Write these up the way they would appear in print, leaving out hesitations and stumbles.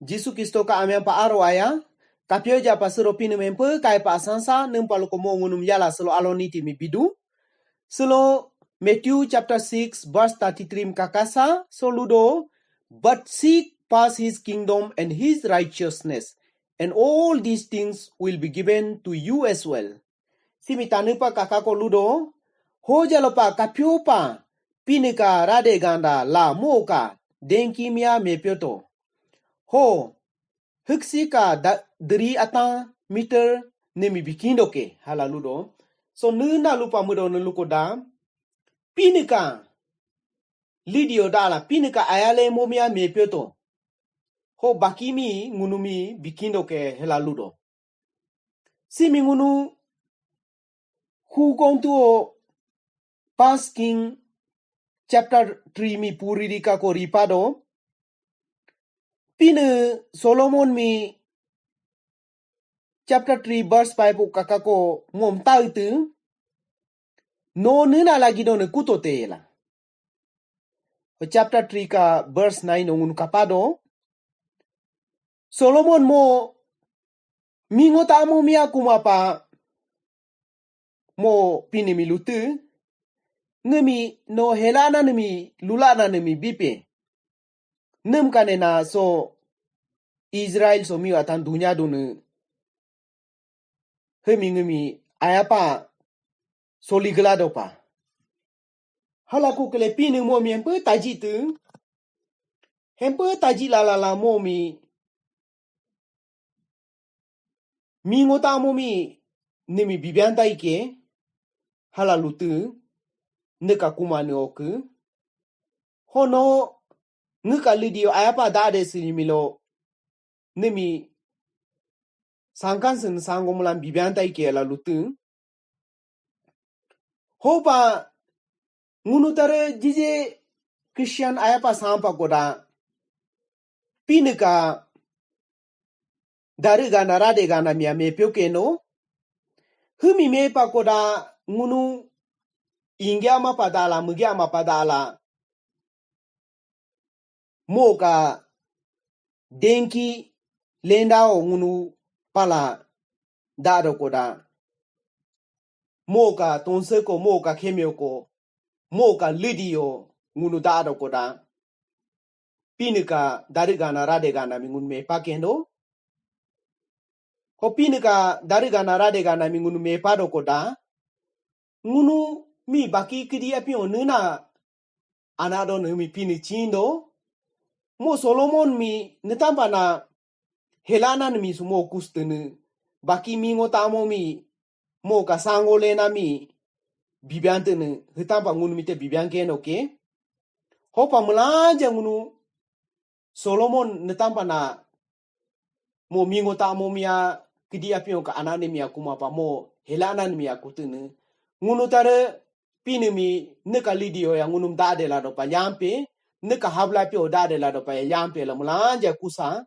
Jisu Kristo ka amyan pa arwaya kapyo ja pasero pinu mempe kai pa sansa nempalo ko mo ngunum yala selo aloniti mi bidu selo Matthew chapter 6 verse 33 kakasa soludo but seek first his kingdom and his righteousness and all these things will be given to you as well. Simitanu pa kakako ludo ho jalo pa kapyo pa pinika rade ganda la moka denki mia mepyoto. Ho Huksika dari ata meter nemi bikindo ke halaludo. So nuna lupa mudo nuluko da. Pinika lidio dala pinika ayale momia mepyoto. Ho bakimi ngunumi bikindo ke halaludo. Simi ngunu hu kontuo Pasking chapter 3 mi puririka ko ripado. Pine Solomon mi chapter 3 verse 5 kakako mom tautu no nina lagi do ne kutote la. Chapter 3 ka verse 9 ongun kapado Solomon mo mingo tamo mia kumapa mo pini mi lutu ngemi no helana nemi lulana nemi bipe nem kanena so Israel so mi atan dunya do ne ngemi ayapa soliglado pa. Halaku kele pini mo mi empe taji tu. Hempe taji la mo mi. Mi ngota mo mi nemi bibianta ike. Halalu tu. Neka kumane oku. Hono neka lidio ayapa dade sinimilo. Nemi sangkansen sangomulan bibianta ike la lutu. Hopa ngunutare jije Christian ayapa sampa koda pinika dari gana rade gana mia me pyokeno humi me pa koda ngunu ingyama padala mugyama padala moka denki lendao ngunu pala dado koda moka tonseko moka kemyoko moka lidio ngunu dado koda pinika dari gana rade gana mingun me pakendo ko pinika dari gana rade gana mingun me pado koda ngunu mi baki kidi apio nuna anado mi pini chindo mo Solomon mi netambana helana mi sumo kustene baki mi ngotamo mi mo kasango lena mi bibiantene hetamba ngunu mite bibianke noke hopa mulanja ngunu Solomon netambana mo mi ngotamo mia kidi apio ka anane mi akuma pa mo helana mi akutene ngunu tare pini mi neka lidio ya ngunu dade la do pa yampe neka habla pio dade la do pa yampe la mulanja kusa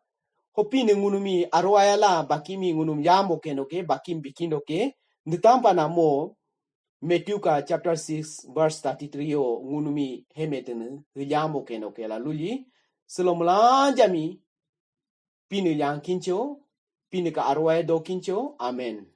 ho pini ngunu mi arwaya la bakimi ngunu yambo kenoke bakim bikindo ke nitampa na mo Matthew ka chapter 6 verse 33 o ngunu mi hemetene yambo kenoke la luli selo mulanja mi pini yang kincho pini ka arwaya do kincho amen.